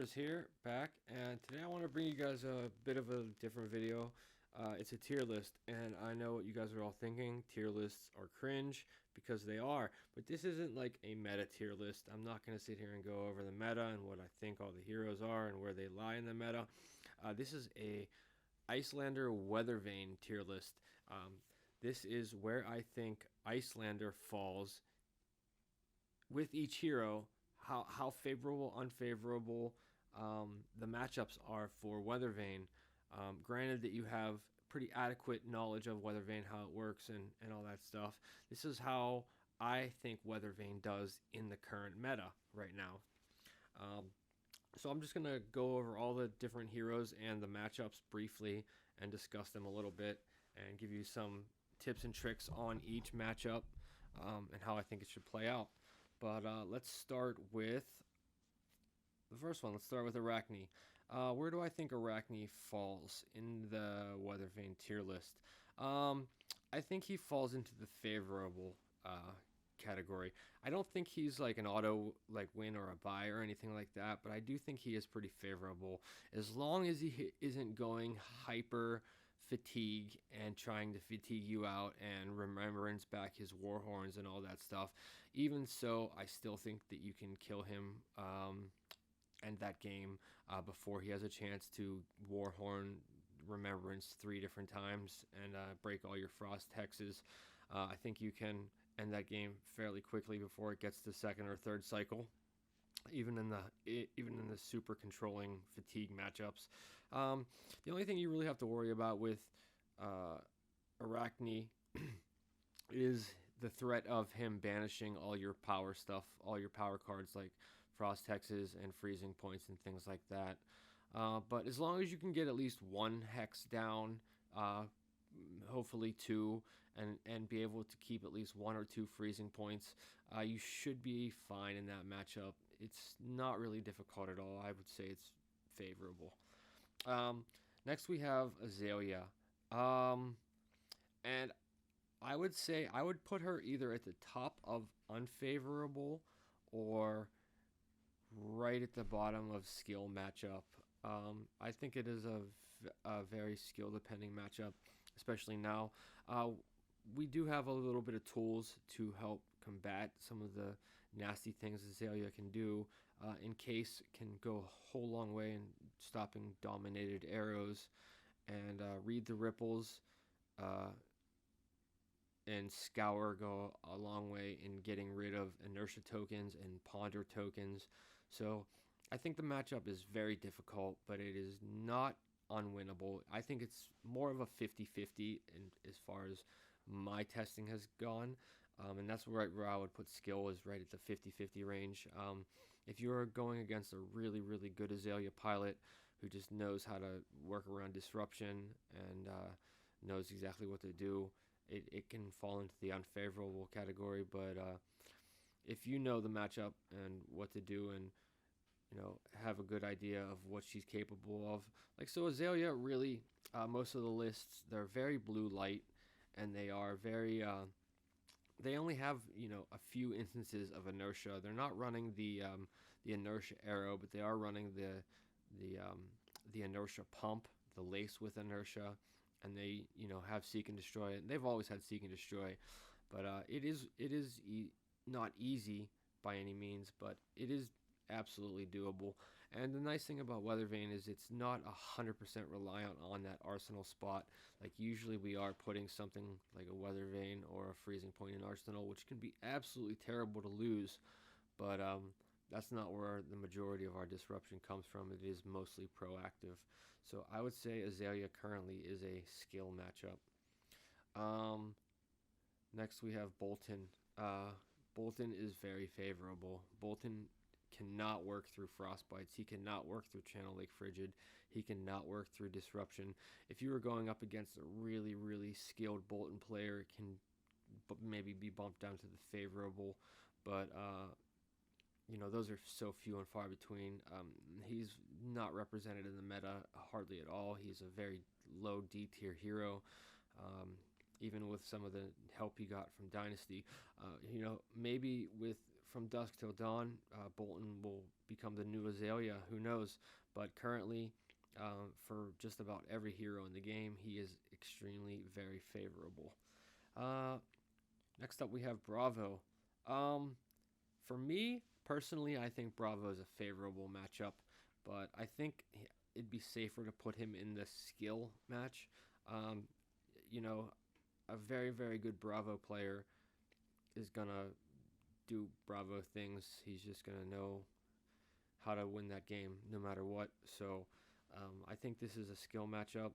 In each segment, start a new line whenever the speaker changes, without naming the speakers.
Heroes here, back, and today I want to bring you guys a bit of a different video. It's a tier list, and I know what you guys are all thinking. Tier lists are cringe, because they are, but this isn't like a meta tier list. I'm not going to sit here and go over the meta and what I think all the heroes are and where they lie in the meta. This is a Icelander Weathervane tier list. This is where I think Icelander falls with each hero, how favorable, unfavorable the matchups are for Weathervane. Granted that you have pretty adequate knowledge of Weathervane, how it works, and all that stuff. This is how I think Weathervane does in the current meta right now. So I'm just going to go over all the different heroes and the matchups briefly and discuss them a little bit and give you some tips and tricks on each matchup and how I think it should play out. But let's start with the first one. Let's start with Arachne. Where do I think Arachne falls in the Weathervane tier list? I think he falls into the favorable category. I don't think he's like an auto win or a buy or anything like that, but I do think he is pretty favorable as long as he isn't going hyper fatigue and trying to fatigue you out and remembrance back his war horns and all that stuff. Even so, I still think that you can kill him end that game before he has a chance to warhorn remembrance 3 different times and break all your frost hexes. I think you can end that game fairly quickly before it gets to second or third cycle, even in the super controlling fatigue matchups. The only thing you really have to worry about with Arachne is the threat of him banishing all your power stuff, all your power cards like frost hexes and freezing points and things like that. But as long as you can get at least 1 hex down, hopefully 2, and be able to keep at least 1 or 2 freezing points, you should be fine in that matchup. It's not really difficult at all. I would say it's favorable. Next we have Azalea. And I would say I would put her either at the top of unfavorable or right at the bottom of skill matchup. I think it is a very skill depending matchup, especially now. We do have a little bit of tools to help combat some of the nasty things Azalea can do. Encase can go a whole long way in stopping dominated arrows, and read the ripples and scour go a long way in getting rid of inertia tokens and ponder tokens. So I think the matchup is very difficult, but it is not unwinnable. I think it's more of a 50-50 as far as my testing has gone. And that's right where I would put skill, is right at the 50-50 range. If you're going against a really, really good Azalea pilot who just knows how to work around disruption and knows exactly what to do, it can fall into the unfavorable category. But if you know the matchup and what to do and have a good idea of what she's capable of, so Azalea really, most of the lists, they're very blue light, and they are very they only have a few instances of inertia. They're not running the inertia arrow, but they are running the inertia pump, the lace with inertia, and they have seek and destroy it. And they've always had seek and destroy, but it is not easy by any means, but it is absolutely doable. And the nice thing about Weathervane is it's not 100% reliant on that arsenal spot. Like usually we are putting something like a Weathervane or a freezing point in arsenal, which can be absolutely terrible to lose, but that's not where the majority of our disruption comes from. It is mostly proactive. So I would say Azalea currently is a skill matchup. Next we have Bolton. Bolton is very favorable. Bolton cannot work through frostbites. He cannot work through Channel Lake Frigid. He cannot work through disruption. If you were going up against a really, really skilled Bolton player, it can maybe be bumped down to the favorable, but those are so few and far between. He's not represented in the meta hardly at all. He's a very low D tier hero. Even with some of the help he got from Dynasty, maybe with from dusk till dawn, Bolton will become the new Azalea. Who knows? But currently, for just about every hero in the game, he is extremely very favorable. Uh, Next up, we have Bravo. Um, for me personally, I think Bravo is a favorable matchup, but I think it'd be safer to put him in the skill match. Um, you know, a very, very good Bravo player is gonna do Bravo things. He's just gonna know how to win that game no matter what. So I think this is a skill matchup.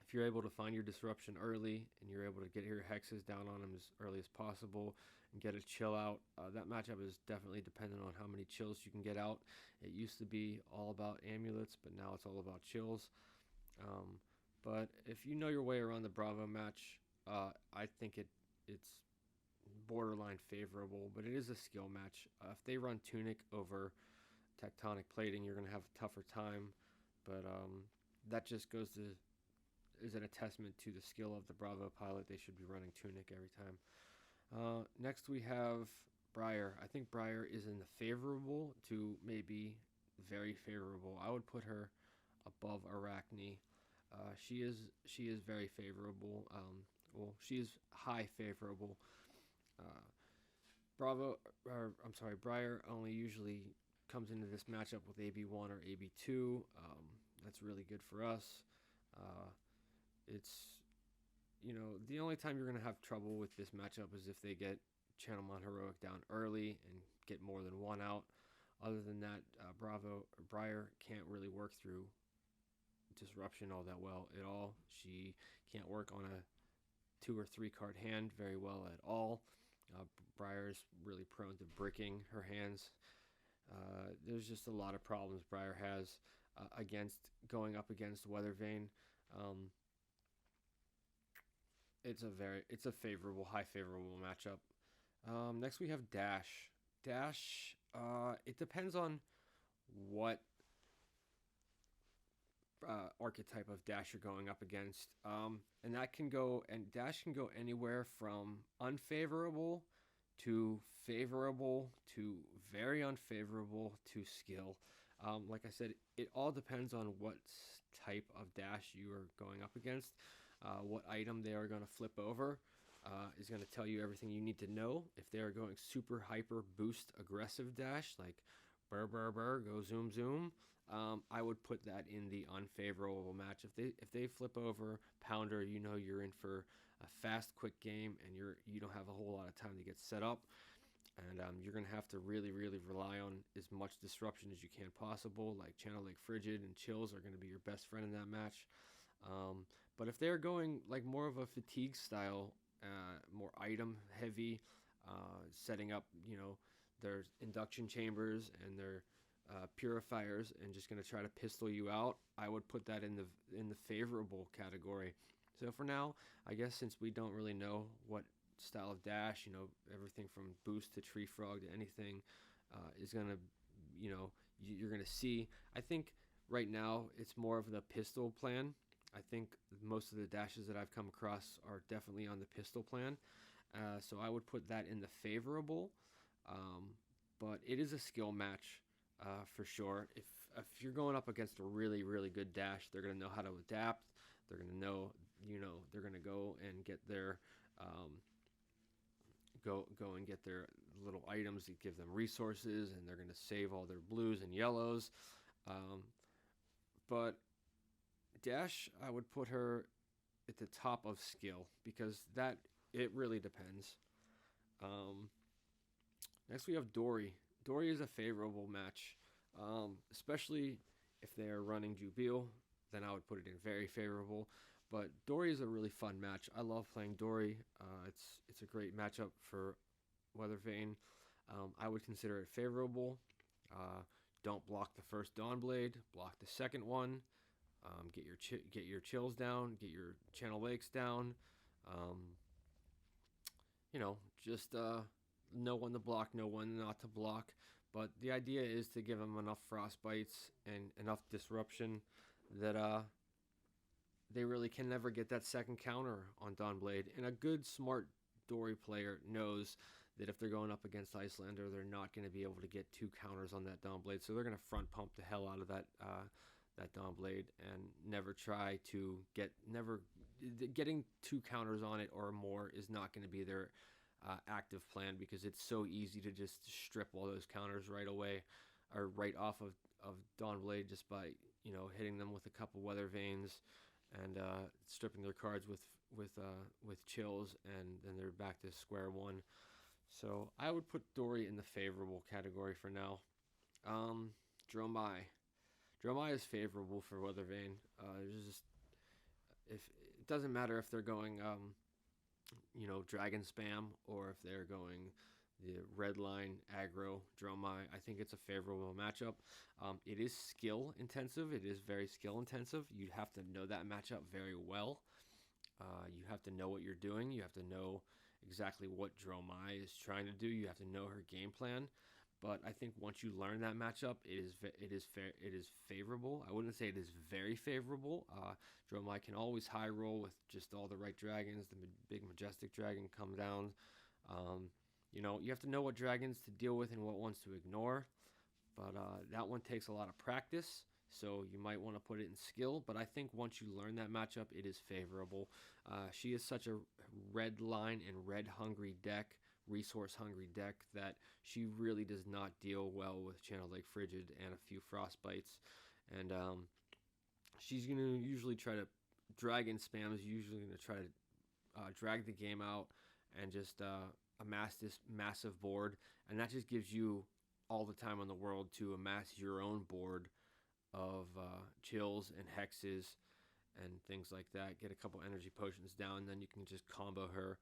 If you're able to find your disruption early and you're able to get your hexes down on him as early as possible and get a chill out, that matchup is definitely dependent on how many chills you can get out. It used to be all about amulets, but now it's all about chills. Um, but if you know your way around the Bravo match, I think it's borderline favorable, but it is a skill match. If they run Tunic over tectonic plating, you're going to have a tougher time. But that just goes to is an attestament to the skill of the Bravo pilot. They should be running Tunic every time. Next we have Briar. I think Briar is in the favorable to maybe very favorable. I would put her above Arachne. She is very favorable. She is high favorable. Uh, Briar only usually comes into this matchup with AB1 or AB2. That's really good for us. It's the only time you're going to have trouble with this matchup is if they get Channel Mon Heroic down early and get more than one out. Other than that, Briar can't really work through disruption all that well at all. She can't work on a 2 or 3 card hand very well at all. Briar is really prone to bricking her hands. There's just a lot of problems Briar has against going up against Weathervane. It's a high favorable matchup. Next we have Dash. Dash, it depends on what archetype of Dash you're going up against. And Dash can go anywhere from unfavorable to favorable to very unfavorable to skill. Like I said, it all depends on what type of Dash you are going up against. What item they are going to flip over is going to tell you everything you need to know. If they are going super hyper boost aggressive Dash, like burr burr burr, go zoom zoom, I would put that in the unfavorable match. If they flip over Pounder, you're in for a fast, quick game, and you don't have a whole lot of time to get set up, and you're gonna have to really, really rely on as much disruption as you can possible. Like Channel Lake Frigid and Chills are gonna be your best friend in that match. But if they're going like more of a fatigue style, more item heavy, setting up, their induction chambers and their purifiers, and just going to try to pistol you out, I would put that in the favorable category. So for now, I guess since we don't really know what style of Dash, everything from boost to tree frog to anything is going to, you're going to see. I think right now it's more of the pistol plan. I think most of the dashes that I've come across are definitely on the pistol plan. So I would put that in the favorable. But it is a skill match for sure. If you're going up against a really, really good Dash, they're going to know how to adapt. They're going to know, they're going to go and get their go and get their little items that give them resources, and they're going to save all their blues and yellows. But Dash, I would put her at the top of skill because it really depends. Next we have Dory. Dory is a favorable match, especially if they are running Jubil. Then I would put it in very favorable. But Dory is a really fun match. I love playing Dory. It's a great matchup for Weathervane. I would consider it favorable. Don't block the first Dawnblade. Block the second one. Get your chills down. Get your Channel Lakes down. Just know when to block, know when not to block. But the idea is to give them enough frostbites and enough disruption that they really can never get that second counter on Dawnblade. And a good, smart Dory player knows that if they're going up against Icelander, they're not going to be able to get 2 counters on that Dawnblade. So they're going to front pump the hell out of that Dawnblade and never try to getting 2 counters on it or more is not going to be their active plan, because it's so easy to just strip all those counters right away or right off of Dawnblade just by hitting them with a couple Weathervanes and stripping their cards with chills, and then they're back to square one. So I would put Dory in the favorable category for now. Drumline is favorable for Weathervane. If it doesn't matter if they're going dragon spam or if they're going the red line aggro Drumline, I think it's a favorable matchup. It is skill intensive. It is very skill intensive. You have to know that matchup very well. You have to know what you're doing. You have to know exactly what Dromai is trying to do. You have to know her game plan. But I think once you learn that matchup, it is favorable. I wouldn't say it is very favorable. Dromai can always high roll with just all the right dragons. The big majestic dragon come down. You have to know what dragons to deal with and what ones to ignore. But that one takes a lot of practice. So you might want to put it in skill, but I think once you learn that matchup, it is favorable. She is such a red line and red hungry deck, resource hungry deck, that she really does not deal well with Channel Lake Frigid and a few Frostbites. And she's going to usually try to, dragon spam is usually going to try to drag the game out and just amass this massive board. And that just gives you all the time in the world to amass your own board of chills and hexes and things like that. Get a couple energy potions down, then you can just combo her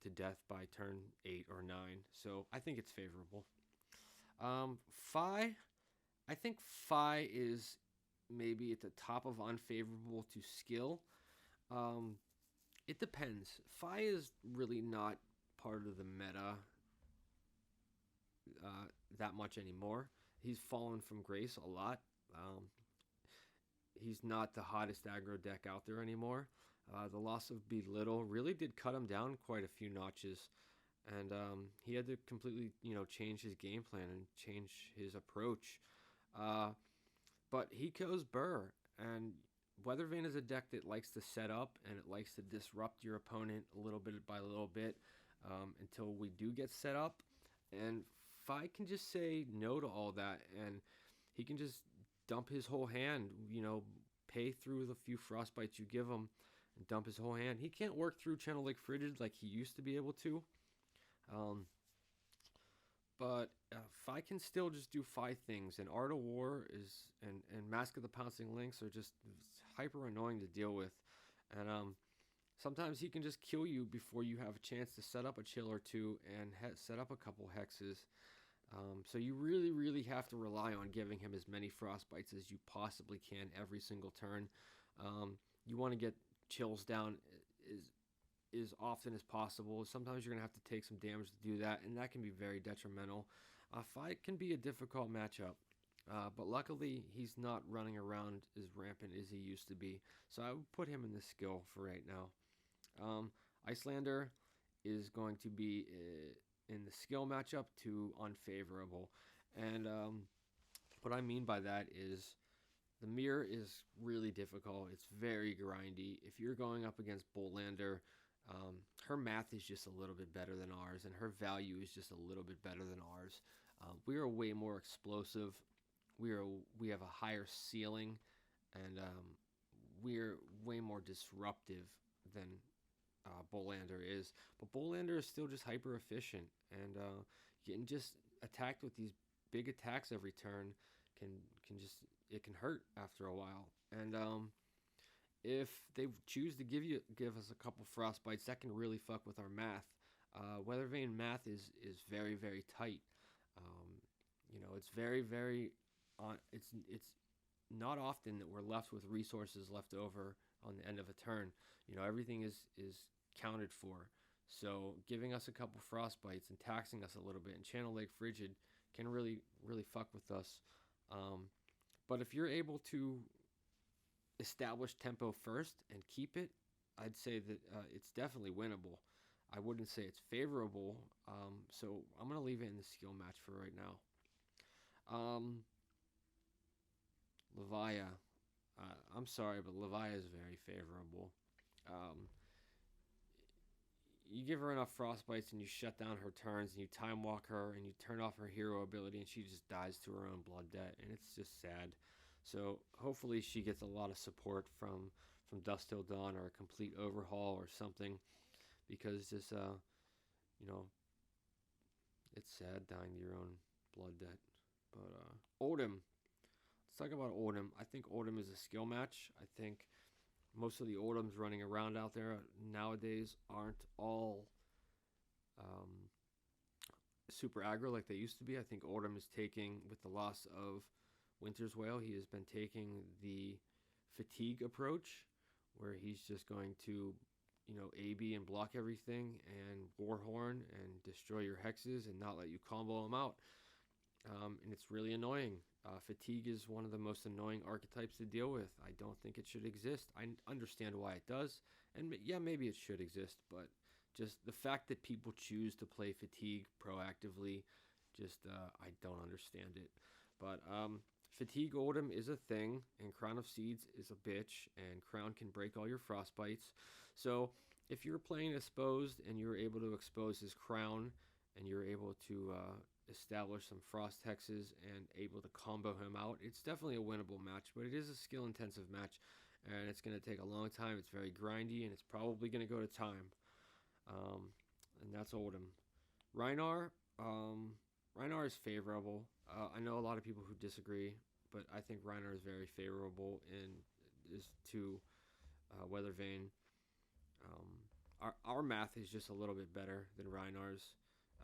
to death by turn 8 or 9. So I think it's favorable. I think Fi is maybe at the top of unfavorable to skill. It depends. Fi is really not part of the meta that much anymore. He's fallen from grace a lot. He's not the hottest aggro deck out there anymore. The loss of Belittle really did cut him down quite a few notches, and he had to completely, change his game plan and change his approach. But he goes Burr, and Weathervane is a deck that likes to set up and it likes to disrupt your opponent a little bit by little bit until we do get set up. And Fi can just say no to all that, and he can just dump his whole hand, pay through the few Frostbites you give him and dump his whole hand. He can't work through Channel Lake Frigid like he used to be able to. But Fi can still just do Fi things, and Art of War and Mask of the Pouncing Lynx are just hyper annoying to deal with. And sometimes he can just kill you before you have a chance to set up a chill or two and set up a couple hexes. So you really, really have to rely on giving him as many Frostbites as you possibly can every single turn. You want to get chills down as often as possible. Sometimes you're going to have to take some damage to do that, and that can be very detrimental. Fight can be a difficult matchup, but luckily he's not running around as rampant as he used to be. So I would put him in the skill for right now. Icelander is going to be in the skill matchup to unfavorable. And what I mean by that is the mirror is really difficult. It's very grindy. If you're going up against Bolander, her math is just a little bit better than ours, and her value is just a little bit better than ours. We are way more explosive. We have a higher ceiling, and we're way more disruptive than Bolander is. But Bolander is still just hyper efficient, and getting just attacked with these big attacks every turn can can hurt after a while. And if they choose to give us a couple Frostbites, that can really fuck with our math. Weathervane math is very, very tight. It's very, very it's not often that we're left with resources left over on the end of a turn. Everything is counted for. So giving us a couple Frostbites and taxing us a little bit, and Channel Lake Frigid can really, really fuck with us. But if you're able to establish tempo first and keep it, I'd say that it's definitely winnable. I wouldn't say it's favorable. So I'm gonna leave it in the skill match for right now. Levia. I'm sorry, but Levia is very favorable. Um, you give her enough frostbites and you shut down her turns and you time walk her and you turn off her hero ability and she just dies to her own blood debt, and it's just sad. So hopefully she gets a lot of support from Dusk Till Dawn or a complete overhaul or something, because just you know it's sad dying to your own blood debt. But Odin, let's talk about Odin. I think Odin is a skill match. I think most of the Odoms running around out there nowadays aren't all um, super aggro like they used to be. I think Odin is taking, with the loss of Winter's Whale, he has been taking the fatigue approach, where he's just going to, AB and block everything and Warhorn and destroy your hexes and not let you combo them out. And it's really annoying. Fatigue is one of the most annoying archetypes to deal with. I don't think it should exist. I understand why it does, and yeah, maybe it should exist, but just the fact that people choose to play Fatigue proactively, I don't understand it. But Fatigue Odom is a thing, and Crown of Seeds is a bitch, and Crown can break all your frostbites. So if you're playing exposed and you're able to expose his Crown, and you're able to establish some frost hexes and able to combo him out, it's definitely a winnable match, but it is a skill intensive match and it's going to take a long time. It's very grindy and it's probably going to go to time. And that's Odin. Reiner, Reiner is favorable. I know a lot of people who disagree, but I think Reiner is very favorable in is to Weathervane. Our math is just a little bit better than Reiner's.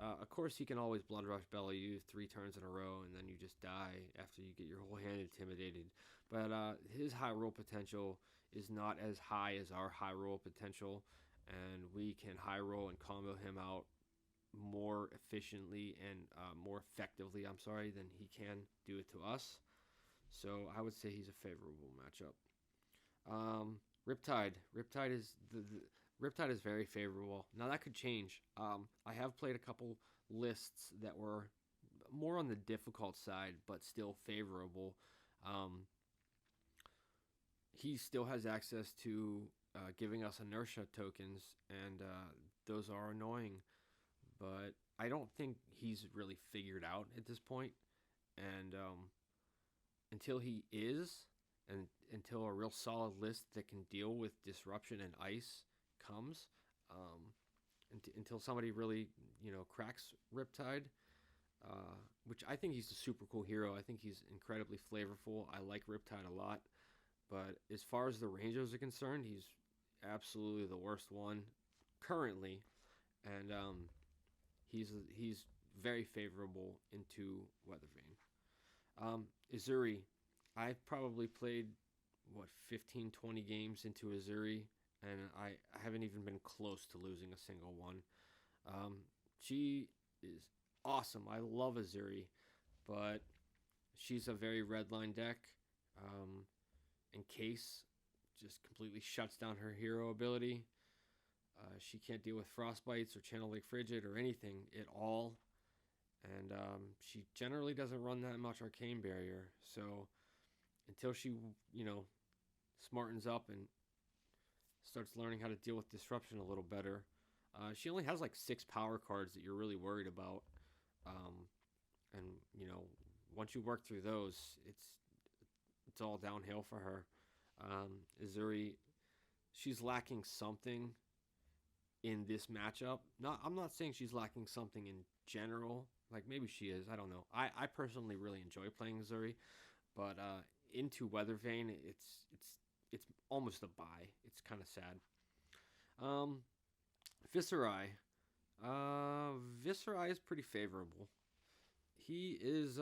Of course, he can always Blood Rush Belly you 3 turns in a row, and then you just die after you get your whole hand intimidated. But his high roll potential is not as high as our high roll potential, and we can high roll and combo him out more efficiently and more effectively, than he can do it to us. So I would say he's a favorable matchup. Riptide. Riptide is very favorable. Now that could change. I have played a couple lists that were more on the difficult side, but still favorable. He still has access to giving us inertia tokens, and those are annoying. But I don't think he's really figured out at this point. And until he is, and until a real solid list that can deal with disruption and ice comes, until somebody really cracks Riptide, which I think he's a super cool hero. I think he's incredibly flavorful. I like Riptide a lot, but as far as the Rangers are concerned, he's absolutely the worst one currently, and he's very favorable into Weathervane. Azuri, I've probably played 15-20 games into Azuri, and I haven't even been close to losing a single one. She is awesome. I love Azuri, but she's a very redline deck. And Case just completely shuts down her hero ability. She can't deal with frostbites or Channel Lake Frigid or anything at all. And she generally doesn't run that much Arcane Barrier. So until she, smartens up and starts learning how to deal with disruption a little better, she only has like 6 power cards that you're really worried about. And once you work through those, it's all downhill for her. Azuri, she's lacking something in this matchup. I'm not saying she's lacking something in general. Like maybe she is. I don't know. I personally really enjoy playing Azuri, but into Weathervane, it's almost a buy. It's kind of sad. Viserai. Viserai is pretty favorable. He is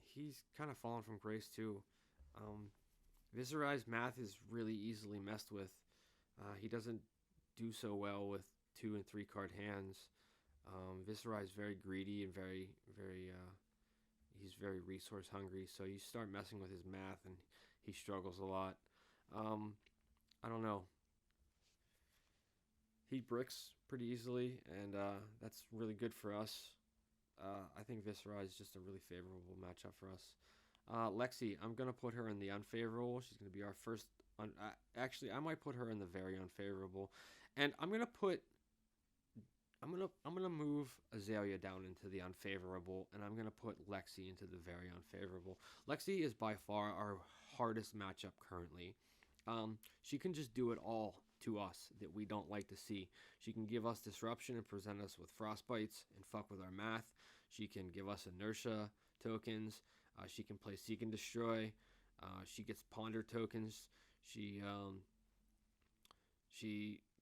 he's kind of fallen from grace too. Viserai's math is really easily messed with. He doesn't do so well with 2 and 3 card hands. Viserai is very greedy and he's very resource hungry. So you start messing with his math and he struggles a lot. I don't know. He bricks pretty easily, and that's really good for us. I think Viscera is just a really favorable matchup for us. Lexi, I'm gonna put her in the unfavorable. She's gonna be our first. Actually, I might put her in the very unfavorable, and I'm gonna move Azalea down into the unfavorable, and I'm gonna put Lexi into the very unfavorable. Lexi is by far our hardest matchup currently. She can just do it all to us that we don't like to see. She can give us disruption and present us with frostbites and fuck with our math. She can give us inertia tokens. She can play seek and destroy. She gets ponder tokens. She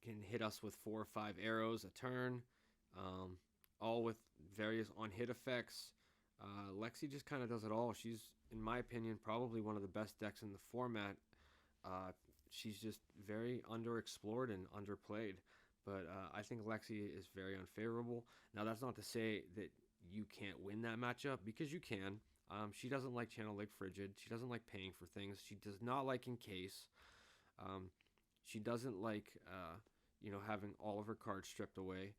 can hit us with 4 or 5 arrows a turn, all with various on hit effects. Lexi just kind of does it all. She's, in my opinion, probably one of the best decks in the format. She's just very underexplored and underplayed. But I think Lexi is very unfavorable. Now, that's not to say that you can't win that matchup, because you can. She doesn't like Channel Lake Frigid. She doesn't like paying for things. She does not like Encase. She doesn't like, having all of her cards stripped away.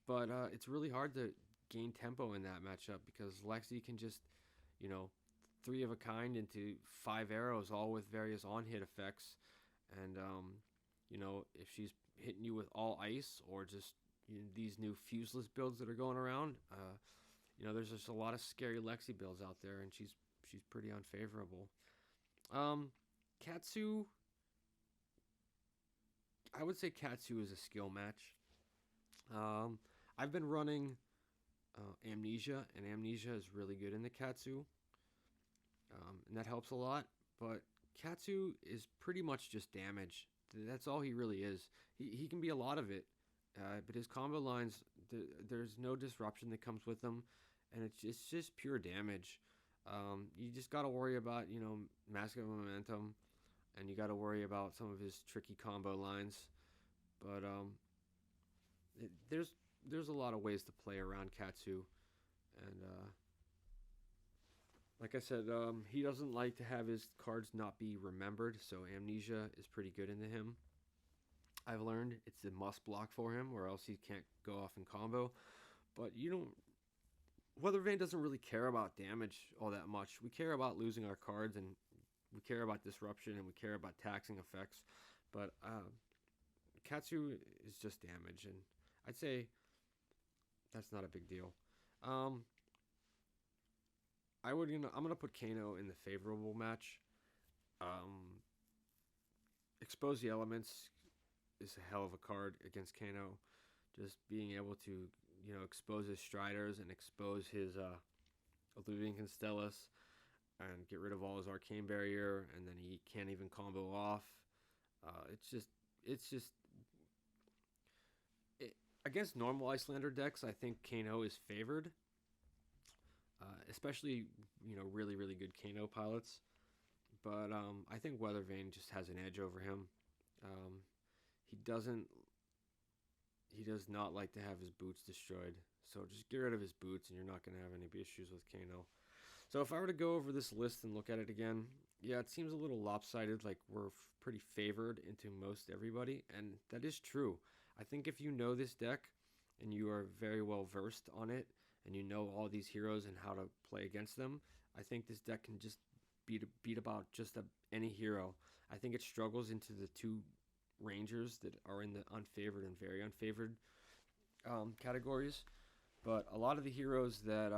But it's really hard to gain tempo in that matchup, because Lexi can just, you know, 3 of a kind into 5 arrows, all with various on-hit effects. And, if she's hitting you with all ice, or just these new fuseless builds that are going around, there's just a lot of scary Lexi builds out there, and she's pretty unfavorable. Katsu, I would say Katsu is a skill match. I've been running Amnesia, and Amnesia is really good in the Katsu, and that helps a lot. But Katsu is pretty much just damage. That's all he really is. He can be a lot of it, but his combo lines, there's no disruption that comes with them, and it's just pure damage. You just got to worry about, Massive Momentum, and you got to worry about some of his tricky combo lines. But there's a lot of ways to play around Katsu, and like I said, he doesn't like to have his cards not be remembered, so Amnesia is pretty good into him. I've learned it's a must block for him, or else he can't go off in combo. But Weathervane doesn't really care about damage all that much. We care about losing our cards, and we care about disruption, and we care about taxing effects. But Katsu is just damage, and I'd say that's not a big deal. I'm gonna put Kano in the favorable match. Expose the Elements is a hell of a card against Kano. Just being able to expose his Striders and expose his Eluding Constellus, and get rid of all his Arcane Barrier, and then he can't even combo off. It's just against normal Icelander decks, I think Kano is favored, especially really really good Kano pilots. But I think Weathervane just has an edge over him. He does not like to have his boots destroyed. So just get rid of his boots, and you're not going to have any issues with Kano. So if I were to go over this list and look at it again, yeah, it seems a little lopsided, like we're pretty favored into most everybody, and that is true. I think if you know this deck, and you are very well versed on it, and you know all these heroes and how to play against them, I think this deck can just beat about just any hero. I think it struggles into the 2 Rangers that are in the unfavored and very unfavored categories. But a lot of the heroes that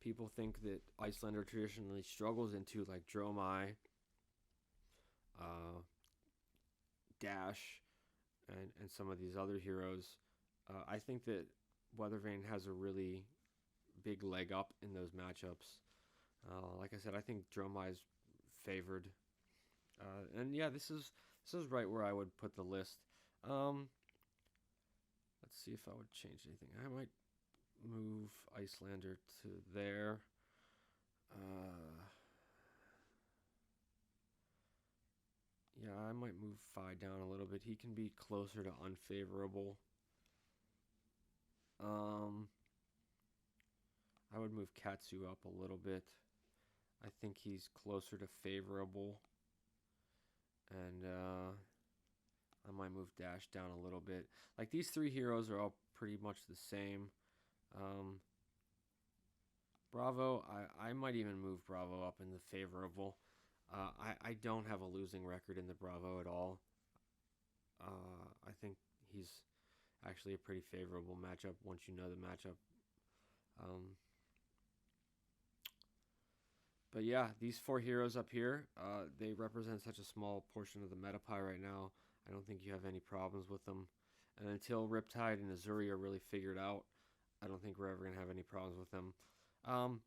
people think that Icelander traditionally struggles into, like Drumline, Dash, and some of these other heroes, I think that Weathervane has a really big leg up in those matchups. Like I said, I think Drumline is favored, and yeah, this is right where I would put the list. Let's see if I would change anything. I might move Icelander to there. Yeah, I might move Phi down a little bit. He can be closer to unfavorable. I would move Katsu up a little bit. I think he's closer to favorable. And I might move Dash down a little bit. Like, these three heroes are all pretty much the same. Um, Bravo, I might even move Bravo up in the favorable. I don't have a losing record in the Bravo at all. I think he's actually a pretty favorable matchup once you know the matchup. Um, but yeah, these four heroes up here, they represent such a small portion of the meta pie right now. I don't think you have any problems with them. And until Riptide and Azuri are really figured out, I don't think we're ever going to have any problems with them. Um,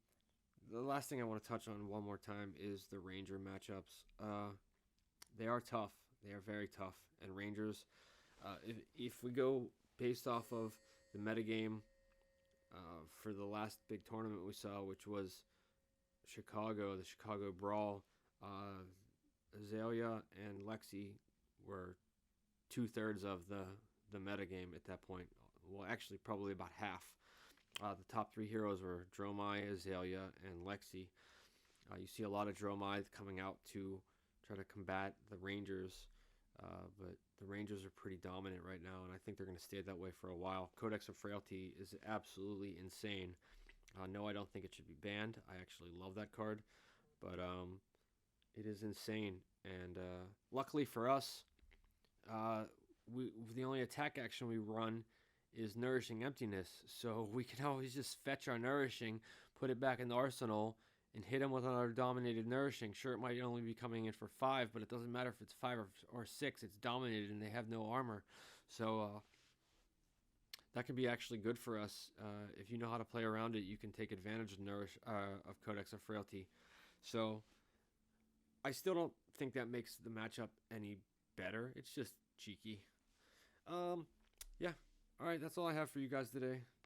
the last thing I want to touch on one more time is the Ranger matchups. They are tough. They are very tough. And Rangers, if we go based off of the metagame for the last big tournament we saw, which was Chicago, the Chicago Brawl, Azalea and Lexi were 2/3 of the metagame at that point. Well, actually, probably about half. The top three heroes were Dromai, Azalea, and Lexi. You see a lot of Dromai coming out to try to combat the Rangers, but the Rangers are pretty dominant right now, and I think they're going to stay that way for a while. Codex of Frailty is absolutely insane. No, I don't think it should be banned. I actually love that card, but it is insane. And luckily for us, the only attack action we run is Nourishing Emptiness, so we can always just fetch our Nourishing, put it back in the arsenal, and hit them with another Dominated Nourishing. Sure, it might only be coming in for 5, but it doesn't matter if it's 5 or 6. It's dominated, and they have no armor. So that can be actually good for us. If you know how to play around it, you can take advantage of Codex of Frailty. So I still don't think that makes the matchup any better. It's just cheeky. Yeah. All right, that's all I have for you guys today.